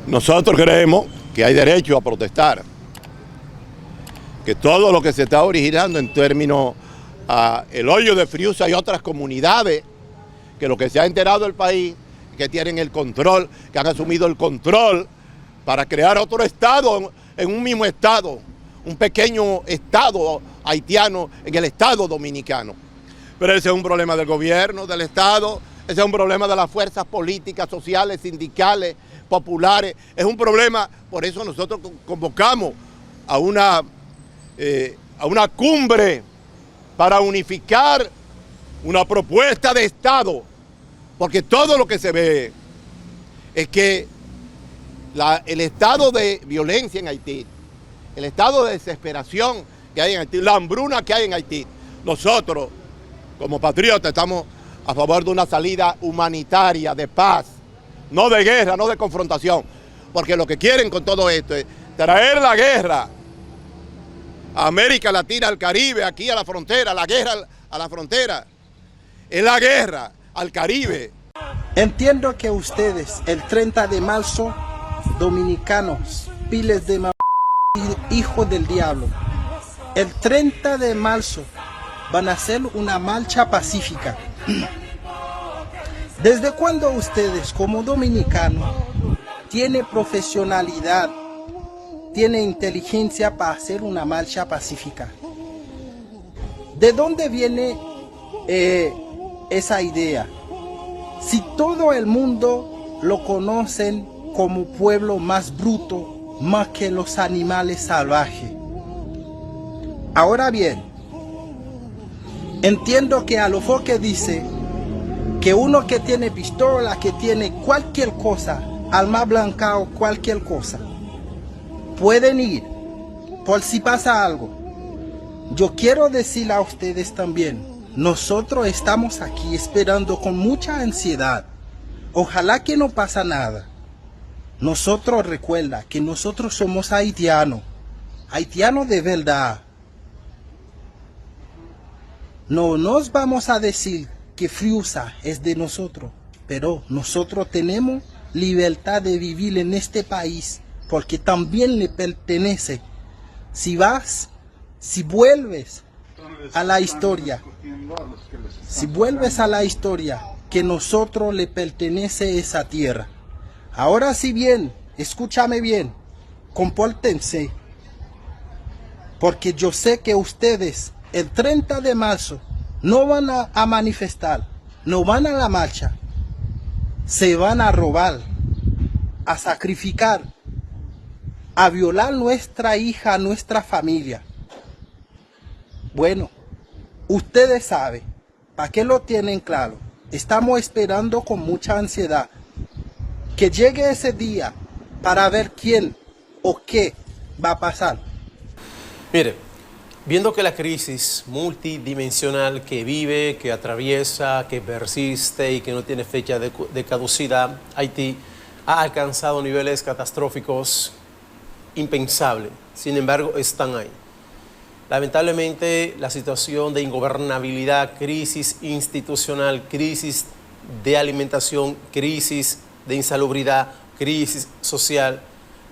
Nosotros creemos que hay derecho a protestar, que todo lo que se está originando en términos a el hoyo de Friusa y otras comunidades, que lo que se ha enterado el país, que tienen el control, que han asumido el control para crear otro estado en un mismo estado, un pequeño estado haitiano en el estado dominicano. Pero ese es un problema del gobierno, del estado, ese es un problema de las fuerzas políticas, sociales, sindicales, populares, es un problema, por eso nosotros convocamos a una cumbre para unificar una propuesta de Estado, porque todo lo que se ve es que el estado de violencia en Haití, el estado de desesperación que hay en Haití, la hambruna que hay en Haití, nosotros como patriotas estamos a favor de una salida humanitaria, de paz, no de guerra, no de confrontación, porque lo que quieren con todo esto es traer la guerra a América Latina, al Caribe, aquí a la frontera, la guerra a la frontera, es la guerra al Caribe. Entiendo que ustedes, el 30 de marzo, dominicanos, piles de hijos del diablo, el 30 de marzo van a hacer una marcha pacífica. ¿Desde cuándo ustedes, como dominicanos, tienen profesionalidad, tienen inteligencia para hacer una marcha pacífica? ¿De dónde viene esa idea? Si todo el mundo lo conocen como pueblo más bruto, más que los animales salvajes. Ahora bien, entiendo que a lo que dice que uno que tiene pistola, que tiene cualquier cosa, arma blanca o cualquier cosa, pueden ir por si pasa algo. Yo quiero decirle a ustedes también, nosotros estamos aquí esperando con mucha ansiedad. Ojalá que no pasa nada. Nosotros recuerda que nosotros somos haitianos, haitianos de verdad. No nos vamos a decir que Friusa es de nosotros, pero nosotros tenemos libertad de vivir en este país, porque también le pertenece. Si vuelves a la historia, que nosotros le pertenece esa tierra. Ahora sí bien, escúchame bien, compórtense, porque yo sé que ustedes el 30 de marzo no van a manifestar, no van a la marcha, se van a robar, a sacrificar, a violar nuestra hija, nuestra familia. Bueno, ustedes saben, ¿para qué lo tienen claro? Estamos esperando con mucha ansiedad que llegue ese día para ver quién o qué va a pasar. Mire, viendo que la crisis multidimensional que vive, que atraviesa, que persiste y que no tiene fecha de caducidad, Haití ha alcanzado niveles catastróficos impensables. Sin embargo, están ahí. Lamentablemente, la situación de ingobernabilidad, crisis institucional, crisis de alimentación, crisis de insalubridad, crisis social,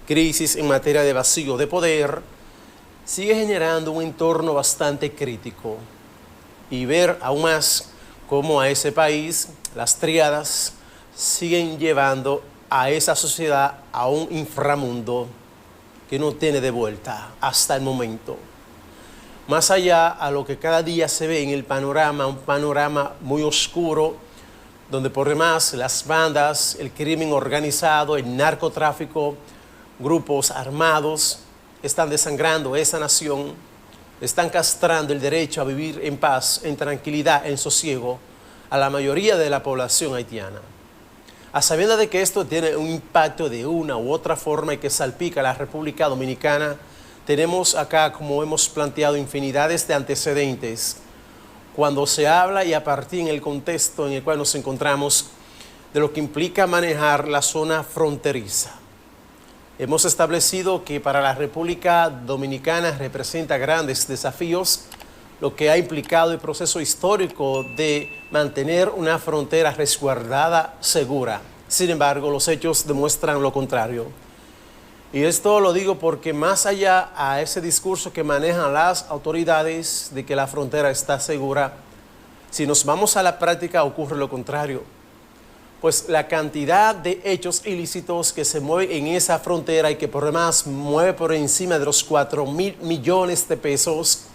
crisis en materia de vacío de poder, sigue generando un entorno bastante crítico. Y ver aún más cómo a ese país las triadas siguen llevando a esa sociedad a un inframundo que no tiene de vuelta hasta el momento. Más allá a lo que cada día se ve en el panorama, un panorama muy oscuro, donde por demás las bandas, el crimen organizado, el narcotráfico, grupos armados, están desangrando esa nación, están castrando el derecho a vivir en paz, en tranquilidad, en sosiego, a la mayoría de la población haitiana. A sabiendas de que esto tiene un impacto de una u otra forma y que salpica a la República Dominicana, tenemos acá, como hemos planteado, infinidades de antecedentes. Cuando se habla y a partir en el contexto en el cual nos encontramos, de lo que implica manejar la zona fronteriza. Hemos establecido que para la República Dominicana representa grandes desafíos, lo que ha implicado el proceso histórico de mantener una frontera resguardada, segura, Sin embargo, los hechos demuestran lo contrario. Y esto lo digo porque más allá a ese discurso que manejan las autoridades de que la frontera está segura, si nos vamos a la práctica ocurre lo contrario. Pues la cantidad de hechos ilícitos que se mueven en esa frontera y que por demás mueve por encima de los 4.000 millones de pesos,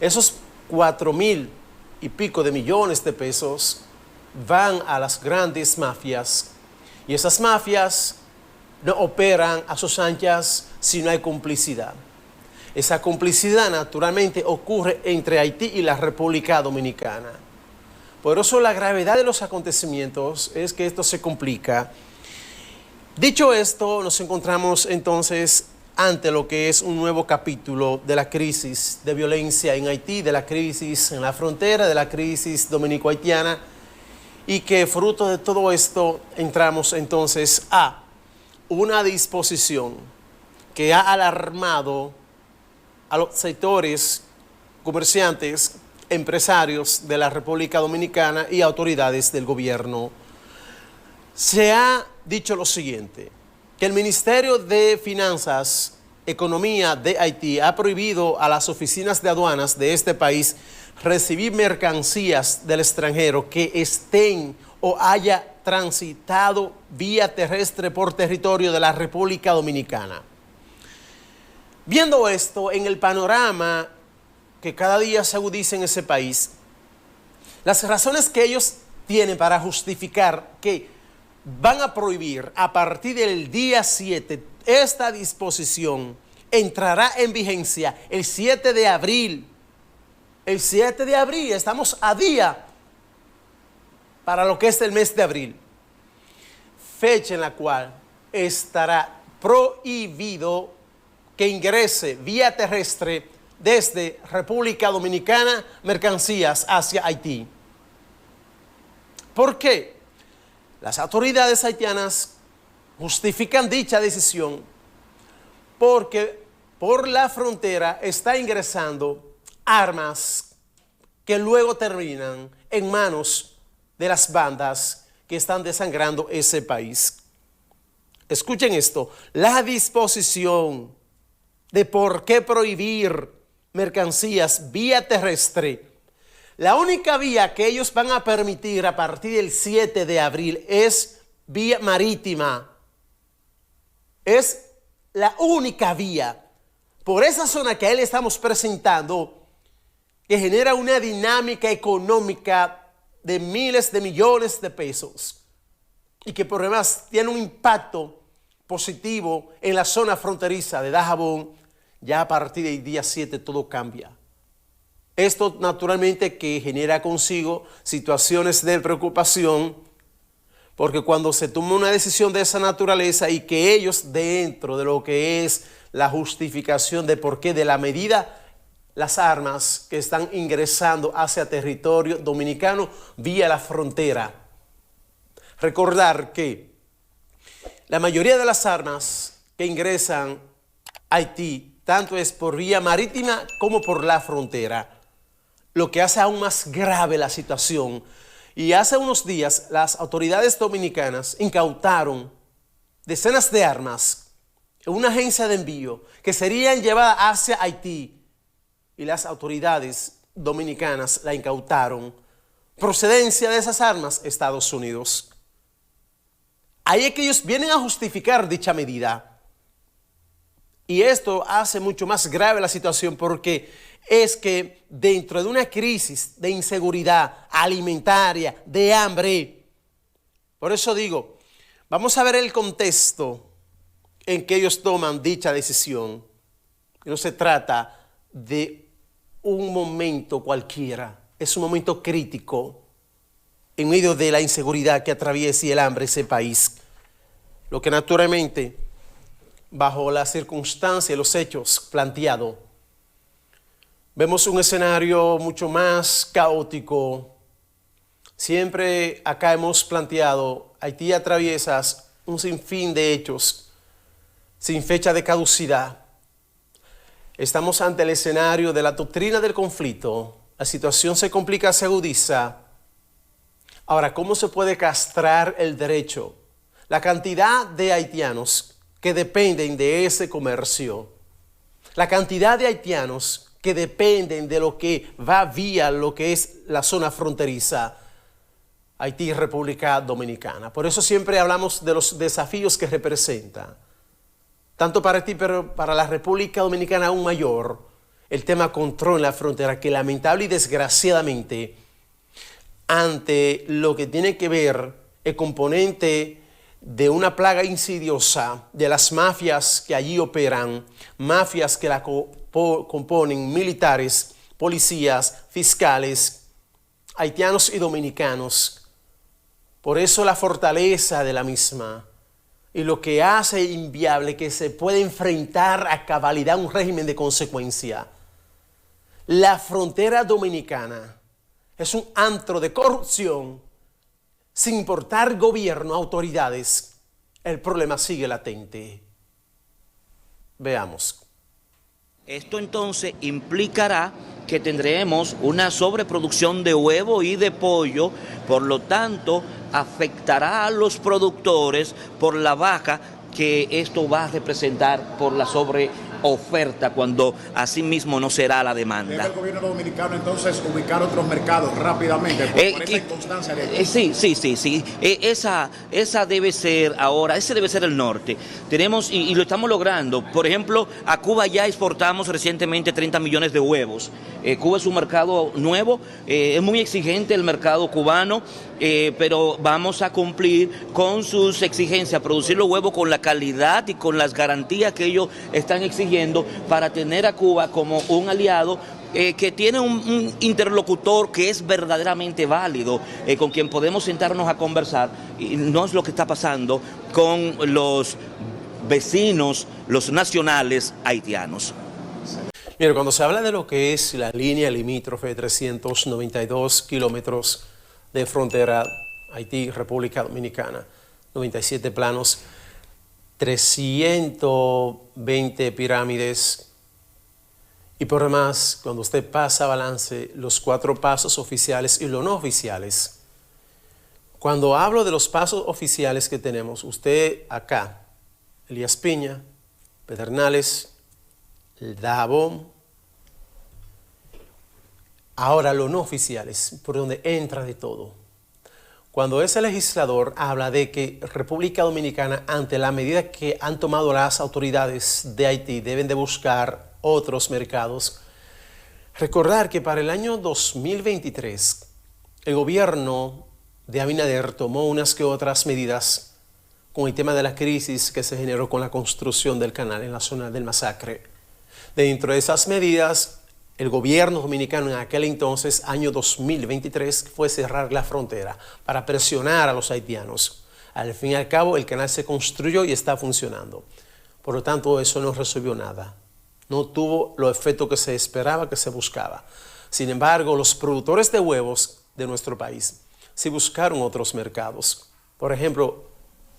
esos 4.000 y pico de millones de pesos van a las grandes mafias. Y esas mafias no operan a sus anchas si no hay complicidad. Esa complicidad naturalmente ocurre entre Haití y la República Dominicana. Por eso la gravedad de los acontecimientos es que esto se complica. Dicho esto, nos encontramos entonces ante lo que es un nuevo capítulo de la crisis de violencia en Haití, de la crisis en la frontera, de la crisis dominico-haitiana, y que fruto de todo esto entramos entonces a una disposición que ha alarmado a los sectores comerciantes, empresarios de la República Dominicana y autoridades del gobierno. Se ha dicho lo siguiente, que el Ministerio de Finanzas, Economía de Haití ha prohibido a las oficinas de aduanas de este país recibir mercancías del extranjero que estén o haya transitado vía terrestre por territorio de la República Dominicana. Viendo esto en el panorama que cada día se agudiza en ese país, las razones que ellos tienen para justificar que van a prohibir a partir del día 7 esta disposición entrará en vigencia el 7 de abril. El 7 de abril, estamos a día para lo que es el mes de abril, fecha en la cual estará prohibido que ingrese vía terrestre desde República Dominicana mercancías hacia Haití. ¿Por qué? Las autoridades haitianas justifican dicha decisión porque por la frontera está ingresando armas que luego terminan en manos de las bandas que están desangrando ese país. Escuchen esto, la disposición de por qué prohibir mercancías vía terrestre. La única vía que ellos van a permitir a partir del 7 de abril es vía marítima. Es la única vía. Por esa zona que ahí le estamos presentando, que genera una dinámica económica de miles de millones de pesos y que por demás tiene un impacto positivo en la zona fronteriza de Dajabón, ya a partir del día 7 todo cambia. Esto naturalmente que genera consigo situaciones de preocupación, porque cuando se toma una decisión de esa naturaleza y que ellos dentro de lo que es la justificación de por qué de la medida, las armas que están ingresando hacia territorio dominicano vía la frontera. Recordar que la mayoría de las armas que ingresan a Haití, tanto es por vía marítima como por la frontera, lo que hace aún más grave la situación. Y hace unos días las autoridades dominicanas incautaron decenas de armas en una agencia de envío que serían llevadas hacia Haití y las autoridades dominicanas la incautaron. Procedencia de esas armas, Estados Unidos. Ahí es que ellos vienen a justificar dicha medida. Y esto hace mucho más grave la situación porque es que dentro de una crisis de inseguridad alimentaria, de hambre, por eso digo, vamos a ver el contexto en que ellos toman dicha decisión. No se trata de un momento cualquiera, es un momento crítico en medio de la inseguridad que atraviesa y el hambre ese país. Lo que naturalmente, bajo las circunstancias y los hechos planteados, vemos un escenario mucho más caótico. Siempre acá hemos planteado, Haití atraviesa un sinfín de hechos sin fecha de caducidad. Estamos ante el escenario de la doctrina del conflicto. La situación se complica, se agudiza. Ahora, ¿cómo se puede castrar el derecho la cantidad de haitianos que dependen de ese comercio, la cantidad de haitianos que dependen de lo que va vía lo que es la zona fronteriza Haití y República Dominicana. Por eso siempre hablamos de los desafíos que representa, tanto para Haití, pero para la República Dominicana aún mayor, el tema control en la frontera, que lamentable y desgraciadamente, ante lo que tiene que ver el componente de una plaga insidiosa de las mafias que allí operan, mafias que la componen militares, policías, fiscales, haitianos y dominicanos. Por eso la fortaleza de la misma y lo que hace inviable que se pueda enfrentar a cabalidad un régimen de consecuencia. La frontera dominicana es un antro de corrupción. Sin importar gobierno, autoridades, el problema sigue latente. Veamos. Esto entonces implicará que tendremos una sobreproducción de huevo y de pollo, por lo tanto afectará a los productores por la baja que esto va a representar por la sobreoferta cuando asimismo no será la demanda. ¿Debe el gobierno dominicano entonces ubicar otros mercados rápidamente por esa inconstancia de Sí. Esa debe ser ahora, ese debe ser el norte. Tenemos, y lo estamos logrando, por ejemplo, a Cuba ya exportamos recientemente 30 millones de huevos. Cuba es un mercado nuevo, es muy exigente el mercado cubano, pero vamos a cumplir con sus exigencias, producir los huevos con la calidad y con las garantías que ellos están exigiendo para tener a Cuba como un aliado que tiene un interlocutor que es verdaderamente válido, con quien podemos sentarnos a conversar, y no es lo que está pasando con los vecinos, los nacionales haitianos. Mira, cuando se habla de lo que es la línea limítrofe de 392 kilómetros de frontera Haití-República Dominicana, 97 planos, 320 pirámides, y por demás, cuando usted pasa a balance los 4 pasos oficiales y los no oficiales. Cuando hablo de los pasos oficiales que tenemos, usted acá, Elías Piña, Pedernales, el Dajabón, ahora los no oficiales, por donde entra de todo. Cuando ese legislador habla de que República Dominicana, ante la medida que han tomado las autoridades de Haití, deben de buscar otros mercados, recordar que para el año 2023 el gobierno de Abinader tomó unas que otras medidas con el tema de la crisis que se generó con la construcción del canal en la zona del Masacre. Dentro de esas medidas, el gobierno dominicano en aquel entonces, año 2023, fue cerrar la frontera para presionar a los haitianos. Al fin y al cabo, el canal se construyó y está funcionando. Por lo tanto, eso no resolvió nada. No tuvo los efectos que se esperaba, que se buscaba. Sin embargo, los productores de huevos de nuestro país sí buscaron otros mercados. Por ejemplo,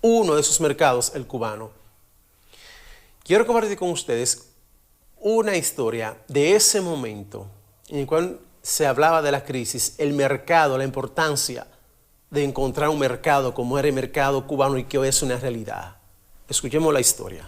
uno de esos mercados, el cubano. Quiero compartir con ustedes una historia de ese momento en el cual se hablaba de la crisis, el mercado, la importancia de encontrar un mercado como era el mercado cubano y que hoy es una realidad. Escuchemos la historia.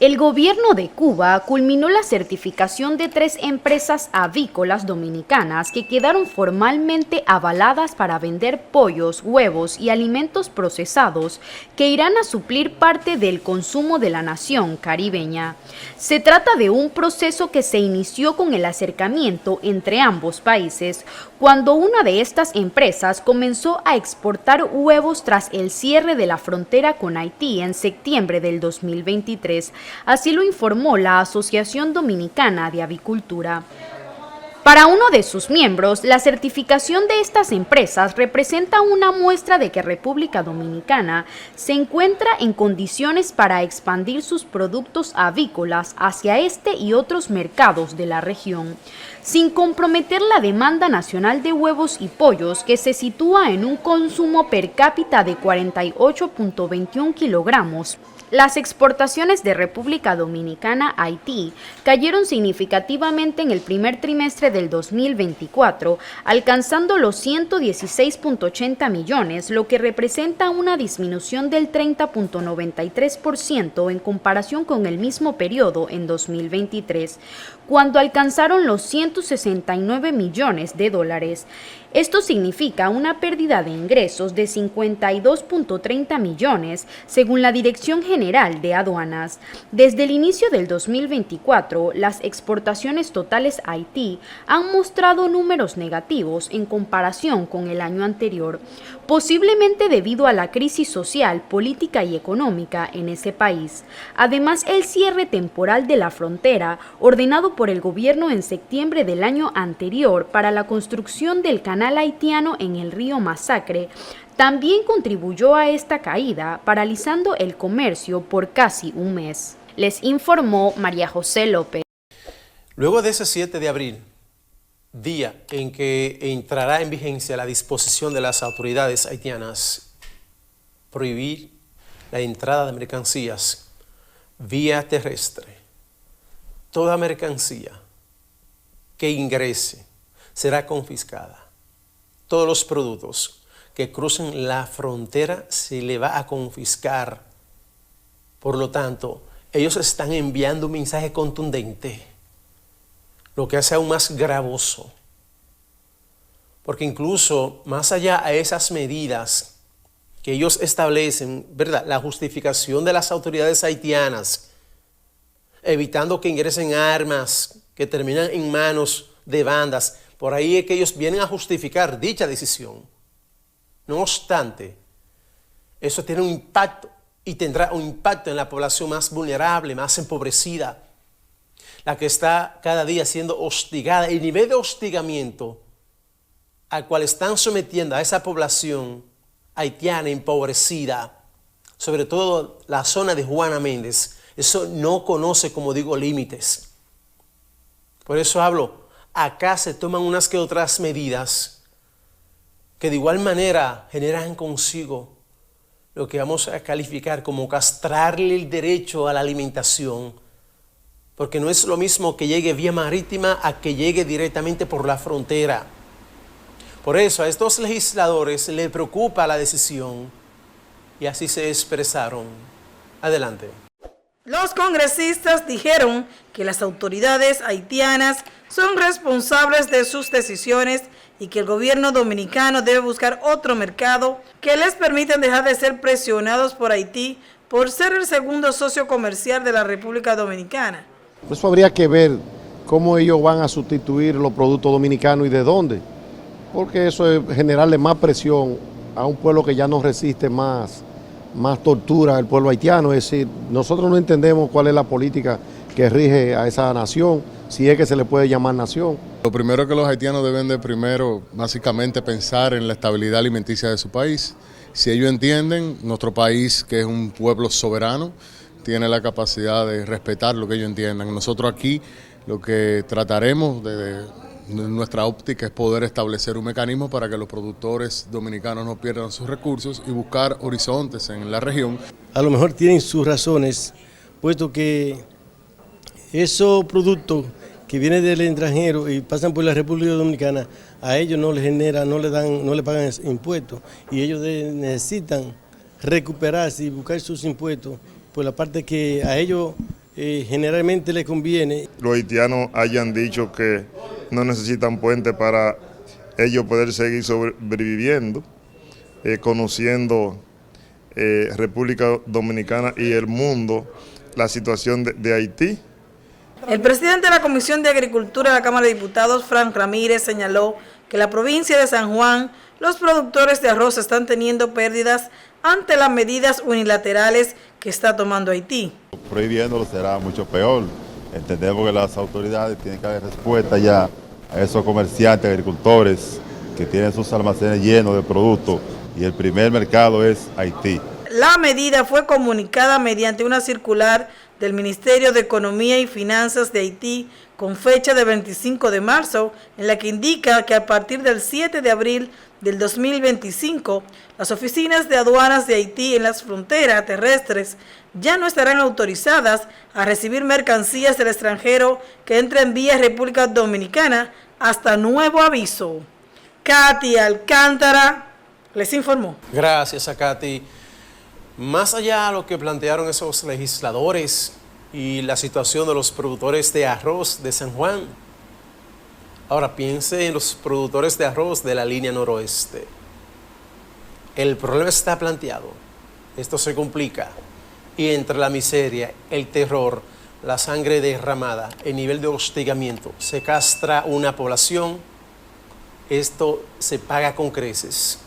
El gobierno de Cuba culminó la certificación de 3 empresas avícolas dominicanas que quedaron formalmente avaladas para vender pollos, huevos y alimentos procesados que irán a suplir parte del consumo de la nación caribeña. Se trata de un proceso que se inició con el acercamiento entre ambos países, cuando una de estas empresas comenzó a exportar huevos tras el cierre de la frontera con Haití en septiembre del 2023. Así lo informó la Asociación Dominicana de Avicultura. Para uno de sus miembros, la certificación de estas empresas representa una muestra de que República Dominicana se encuentra en condiciones para expandir sus productos avícolas hacia este y otros mercados de la región, sin comprometer la demanda nacional de huevos y pollos, que se sitúa en un consumo per cápita de 48.21 kilogramos. Las exportaciones de República Dominicana a Haití cayeron significativamente en el primer trimestre del 2024, alcanzando los 116.80 millones, lo que representa una disminución del 30.93% en comparación con el mismo periodo en 2023, cuando alcanzaron los 169 millones de dólares. Esto significa una pérdida de ingresos de 52.30 millones, según la Dirección General de Aduanas. Desde el inicio del 2024, las exportaciones totales a Haití han mostrado números negativos en comparación con el año anterior, posiblemente debido a la crisis social, política y económica en ese país. Además, el cierre temporal de la frontera, ordenado por el gobierno en septiembre del año anterior para la construcción del canal haitiano en el río Masacre, también contribuyó a esta caída, paralizando el comercio por casi un mes. Les informó María José López. Luego de ese 7 de abril, día en que entrará en vigencia la disposición de las autoridades haitianas prohibir la entrada de mercancías vía terrestre, toda mercancía que ingrese será confiscada. Todos los productos que crucen la frontera se le va a confiscar. Por lo tanto, ellos están enviando un mensaje contundente, lo que hace aún más gravoso. Porque incluso más allá de esas medidas que ellos establecen, ¿verdad?, la justificación de las autoridades haitianas, evitando que ingresen armas que terminan en manos de bandas, por ahí es que ellos vienen a justificar dicha decisión. No obstante, eso tiene un impacto y tendrá un impacto en la población más vulnerable, más empobrecida, la que está cada día siendo hostigada. El nivel de hostigamiento al cual están sometiendo a esa población haitiana empobrecida, sobre todo la zona de Juana Méndez, eso no conoce, como digo, límites. Por eso hablo, acá se toman unas que otras medidas que de igual manera generan consigo lo que vamos a calificar como castrarle el derecho a la alimentación, porque no es lo mismo que llegue vía marítima a que llegue directamente por la frontera. Por eso a estos legisladores les preocupa la decisión y así se expresaron. Adelante. Los congresistas dijeron que las autoridades haitianas son responsables de sus decisiones y que el gobierno dominicano debe buscar otro mercado que les permita dejar de ser presionados por Haití por ser el segundo socio comercial de la República Dominicana. Eso habría que ver cómo ellos van a sustituir los productos dominicanos y de dónde, porque eso es generarle más presión a un pueblo que ya no resiste más tortura al pueblo haitiano. Es decir, nosotros no entendemos cuál es la política que rige a esa nación, si es que se le puede llamar nación. Lo primero que los haitianos deben de básicamente pensar en la estabilidad alimenticia de su país. Si ellos entienden, nuestro país, que es un pueblo soberano, tiene la capacidad de respetar lo que ellos entiendan. Nosotros aquí lo que trataremos de nuestra óptica es poder establecer un mecanismo para que los productores dominicanos no pierdan sus recursos y buscar horizontes en la región. A lo mejor tienen sus razones, puesto que esos productos que vienen del extranjero y pasan por la República Dominicana, a ellos no les genera, no le pagan impuestos, y ellos necesitan recuperarse y buscar sus impuestos por la parte que a ellos generalmente les conviene. Los haitianos hayan dicho que no necesitan puente para ellos poder seguir sobreviviendo, conociendo República Dominicana y el mundo, la situación de Haití. El presidente de la Comisión de Agricultura de la Cámara de Diputados, Frank Ramírez, señaló que en la provincia de San Juan los productores de arroz están teniendo pérdidas ante las medidas unilaterales que está tomando Haití. Prohibiéndolo será mucho peor. Entendemos que las autoridades tienen que dar respuesta ya a esos comerciantes, agricultores que tienen sus almacenes llenos de productos y el primer mercado es Haití. La medida fue comunicada mediante una circular del Ministerio de Economía y Finanzas de Haití con fecha de 25 de marzo, en la que indica que a partir del 7 de abril del 2025, las oficinas de aduanas de Haití en las fronteras terrestres ya no estarán autorizadas a recibir mercancías del extranjero que entren vía República Dominicana hasta nuevo aviso. Katy Alcántara les informó. Gracias a Katy. Más allá de lo que plantearon esos legisladores y la situación de los productores de arroz de San Juan, ahora piense en los productores de arroz de la línea noroeste. El problema está planteado, esto se complica, y entre la miseria, el terror, la sangre derramada, el nivel de hostigamiento, se castra una población, esto se paga con creces.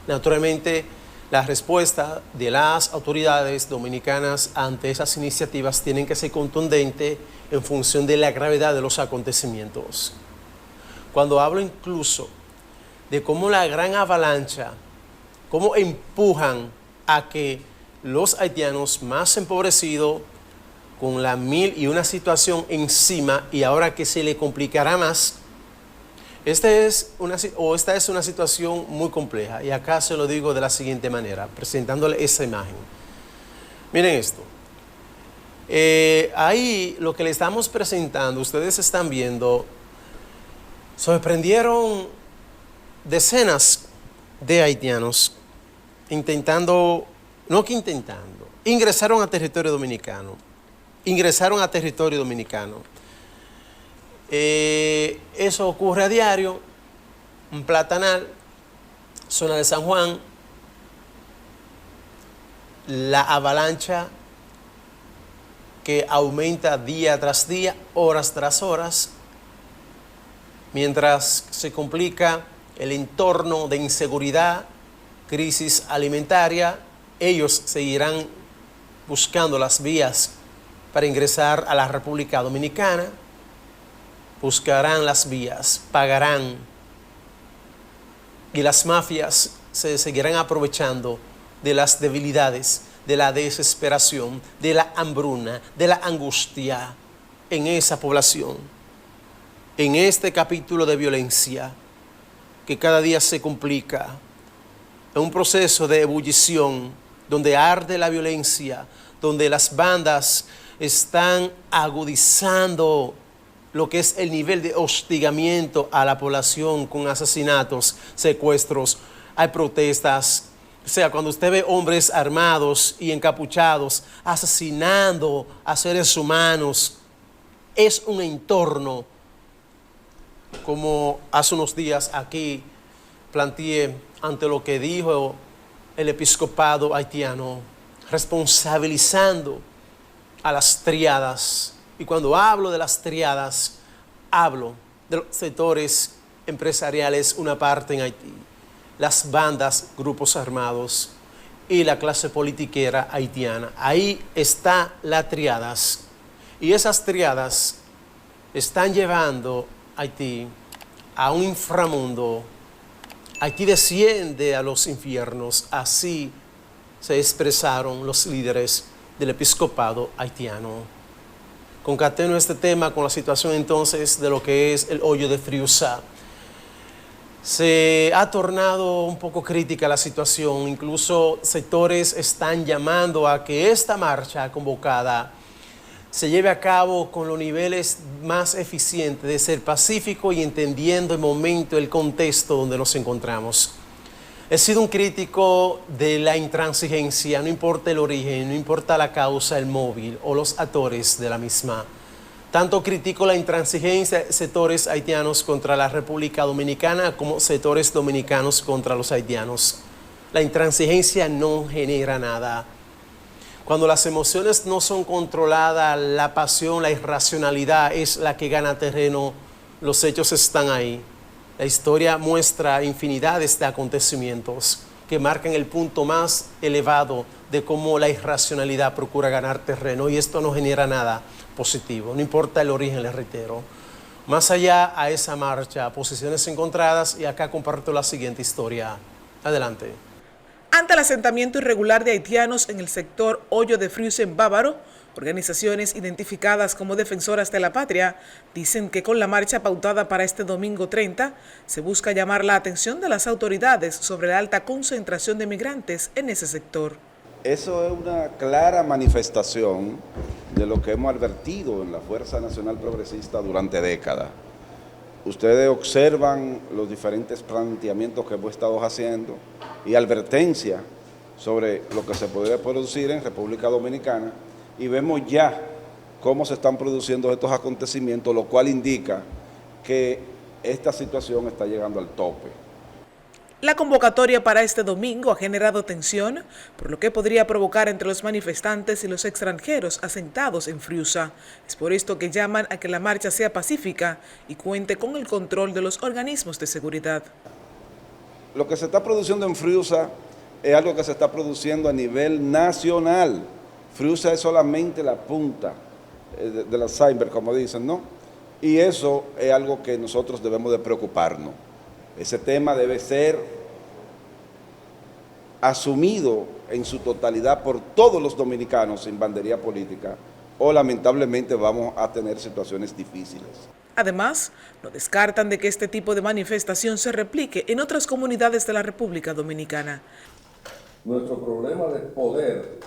Naturalmente, la respuesta de las autoridades dominicanas ante esas iniciativas tienen que ser contundente en función de la gravedad de los acontecimientos. Cuando hablo incluso de cómo la gran avalancha, cómo empujan a que los haitianos más empobrecidos, con la 1001 situación encima y ahora que se le complicará más, esta es una situación muy compleja, y acá se lo digo de la siguiente manera, presentándole esa imagen. Miren esto. Ahí lo que le estamos presentando, ustedes están viendo, sorprendieron decenas de haitianos ingresaron a territorio dominicano. Eso ocurre a diario en Platanal, zona de San Juan. La avalancha que aumenta día tras día, horas tras horas, mientras se complica el entorno de inseguridad, crisis alimentaria, ellos seguirán buscando las vías para ingresar a la República Dominicana, buscarán las vías, pagarán, y las mafias se seguirán aprovechando de las debilidades, de la desesperación, de la hambruna, de la angustia en esa población, en este capítulo de violencia que cada día se complica, en un proceso de ebullición donde arde la violencia, donde las bandas están agudizando lo que es el nivel de hostigamiento a la población con asesinatos, secuestros, hay protestas. O sea, cuando usted ve hombres armados y encapuchados asesinando a seres humanos, es un entorno, como hace unos días aquí planteé ante lo que dijo el episcopado haitiano, responsabilizando a las triadas. Y cuando hablo de las triadas, hablo de los sectores empresariales, una parte en Haití, las bandas, grupos armados y la clase politiquera haitiana. Ahí está las triadas. Y esas triadas están llevando a Haití a un inframundo. Haití desciende a los infiernos. Así se expresaron los líderes del episcopado haitiano. Concateno este tema con la situación entonces de lo que es el hoyo de Friusá. Se ha tornado un poco crítica la situación, incluso sectores están llamando a que esta marcha convocada se lleve a cabo con los niveles más eficientes de ser pacífico y entendiendo el momento, el contexto donde nos encontramos. He sido un crítico de la intransigencia, no importa el origen, no importa la causa, el móvil o los actores de la misma. Tanto critico la intransigencia de sectores haitianos contra la República Dominicana como sectores dominicanos contra los haitianos. La intransigencia no genera nada. Cuando las emociones no son controladas, la pasión, la irracionalidad es la que gana terreno, los hechos están ahí. La historia muestra infinidades de acontecimientos que marcan el punto más elevado de cómo la irracionalidad procura ganar terreno, y esto no genera nada positivo, no importa el origen, les reitero. Más allá a esa marcha, posiciones encontradas, y acá comparto la siguiente historia. Adelante. Ante el asentamiento irregular de haitianos en el sector Hoyo de Friusa en Bávaro, organizaciones identificadas como defensoras de la patria dicen que con la marcha pautada para este domingo 30 se busca llamar la atención de las autoridades sobre la alta concentración de migrantes en ese sector. Eso es una clara manifestación de lo que hemos advertido en la Fuerza Nacional Progresista durante décadas. Ustedes observan los diferentes planteamientos que hemos estado haciendo y advertencias sobre lo que se podría producir en República Dominicana, y vemos ya cómo se están produciendo estos acontecimientos, lo cual indica que esta situación está llegando al tope. La convocatoria para este domingo ha generado tensión, por lo que podría provocar entre los manifestantes y los extranjeros asentados en Friusa. Es por esto que llaman a que la marcha sea pacífica y cuente con el control de los organismos de seguridad. Lo que se está produciendo en Friusa es algo que se está produciendo a nivel nacional. Friusa es solamente la punta de la iceberg, como dicen, ¿no? Y eso es algo que nosotros debemos de preocuparnos. Ese tema debe ser asumido en su totalidad por todos los dominicanos sin bandería política, o lamentablemente vamos a tener situaciones difíciles. Además, no descartan de que este tipo de manifestación se replique en otras comunidades de la República Dominicana. Nuestro problema de poder,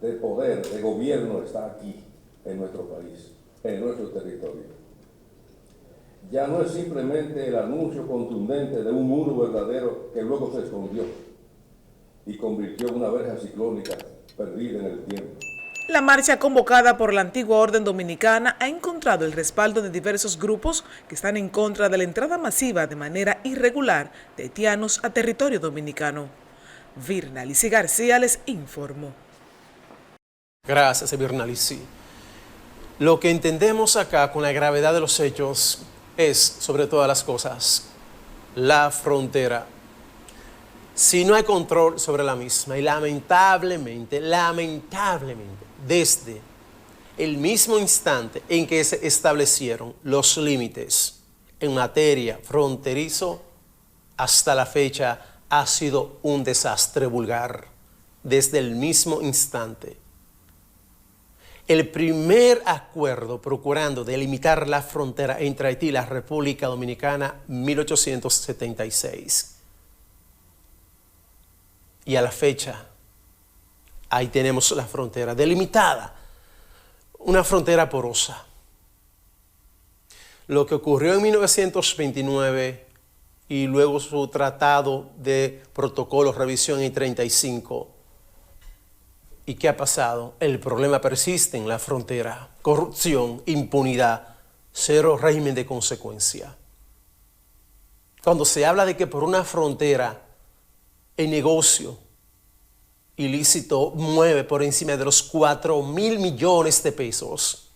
de gobierno está aquí, en nuestro país, en nuestro territorio. Ya no es simplemente el anuncio contundente de un muro verdadero que luego se escondió y convirtió en una verja ciclónica perdida en el tiempo. La marcha convocada por la antigua Orden Dominicana ha encontrado el respaldo de diversos grupos que están en contra de la entrada masiva de manera irregular de haitianos a territorio dominicano. Virnalici García les informó. Gracias, Virnalici. Lo que entendemos acá con la gravedad de los hechos es, sobre todas las cosas, la frontera. Si no hay control sobre la misma, y lamentablemente, desde el mismo instante en que se establecieron los límites en materia fronterizo, hasta la fecha ha sido un desastre vulgar. Desde el mismo instante. El primer acuerdo procurando delimitar la frontera entre Haití y la República Dominicana, 1876. Y a la fecha, ahí tenemos la frontera delimitada, una frontera porosa. Lo que ocurrió en 1929 y luego su tratado de protocolo revisión en 35. ¿Y qué ha pasado? El problema persiste en la frontera. Corrupción, impunidad, cero régimen de consecuencia. Cuando se habla de que por una frontera el negocio ilícito mueve por encima de los 4.000 millones de pesos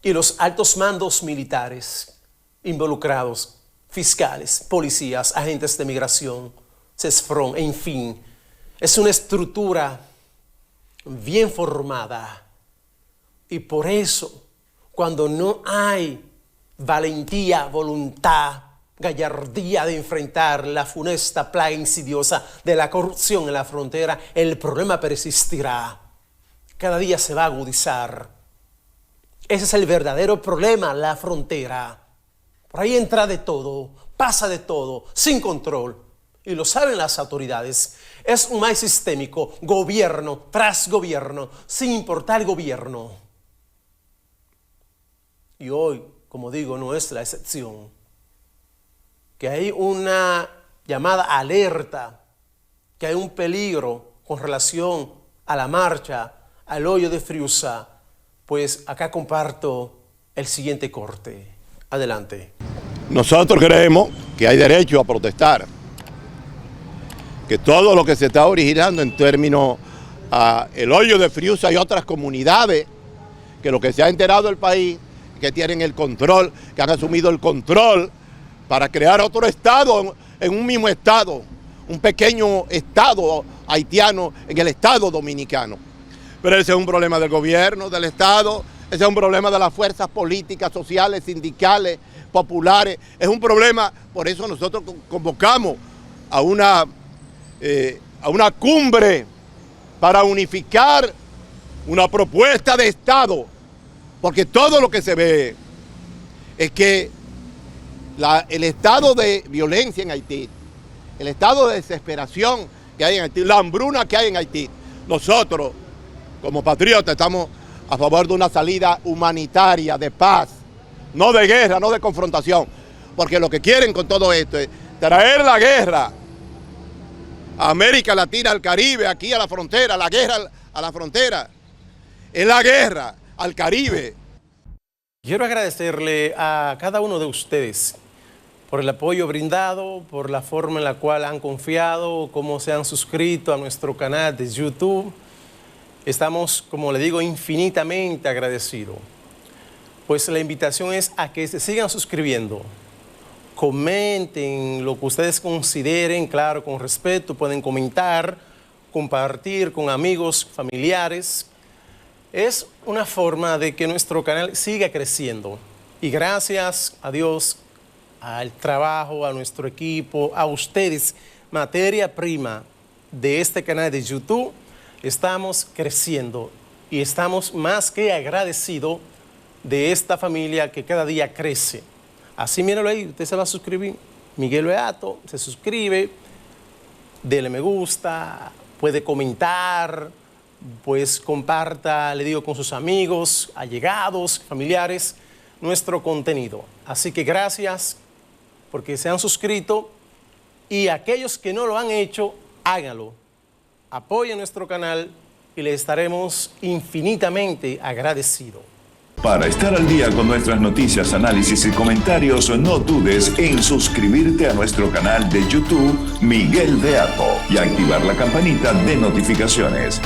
y los altos mandos militares involucrados, fiscales, policías, agentes de migración, CESFRON, en fin, es una estructura bien formada, y por eso cuando no hay valentía, voluntad, gallardía de enfrentar la funesta plaga insidiosa de la corrupción en la frontera, el problema persistirá, cada día se va a agudizar. Ese es el verdadero problema, la frontera. Por ahí entra de todo, pasa de todo, sin control. Y lo saben las autoridades, es un mal sistémico, gobierno tras gobierno, sin importar el gobierno. Y hoy, como digo, no es la excepción. Que hay una llamada alerta, que hay un peligro con relación a la marcha, al hoyo de Friusa, pues acá comparto el siguiente corte. Adelante. Nosotros creemos que hay derecho a protestar, que todo lo que se está originando en términos a el hoyo de Friusa y otras comunidades, que lo que se ha enterado el país, que tienen el control, que han asumido el control para crear otro estado en un mismo estado, un pequeño estado haitiano en el estado dominicano. Pero ese es un problema del gobierno, del estado, ese es un problema de las fuerzas políticas, sociales, sindicales, populares, es un problema, por eso nosotros convocamos a una a una cumbre para unificar una propuesta de Estado, porque todo lo que se ve es que el estado de violencia en Haití, el estado de desesperación que hay en Haití, la hambruna que hay en Haití, nosotros como patriotas estamos a favor de una salida humanitaria, de paz, no de guerra, no de confrontación, porque lo que quieren con todo esto es traer la guerra a América Latina, al Caribe, aquí a la frontera, la guerra a la frontera, es la guerra al Caribe. Quiero agradecerle a cada uno de ustedes por el apoyo brindado, por la forma en la cual han confiado, cómo se han suscrito a nuestro canal de YouTube. Estamos, como le digo, infinitamente agradecidos. Pues la invitación es a que se sigan suscribiendo. Comenten lo que ustedes consideren, claro, con respeto. Pueden comentar, compartir con amigos, familiares. Es una forma de que nuestro canal siga creciendo. Y gracias a Dios, al trabajo, a nuestro equipo, a ustedes, materia prima de este canal de YouTube, estamos creciendo y estamos más que agradecidos de esta familia que cada día crece. Así míralo ahí, usted se va a suscribir. Miguel Beato se suscribe, dele me gusta, puede comentar, pues comparta, le digo, con sus amigos, allegados, familiares, nuestro contenido. Así que gracias porque se han suscrito y aquellos que no lo han hecho, háganlo. Apoyen nuestro canal y les estaremos infinitamente agradecidos. Para estar al día con nuestras noticias, análisis y comentarios, no dudes en suscribirte a nuestro canal de YouTube Miguel Beato y activar la campanita de notificaciones.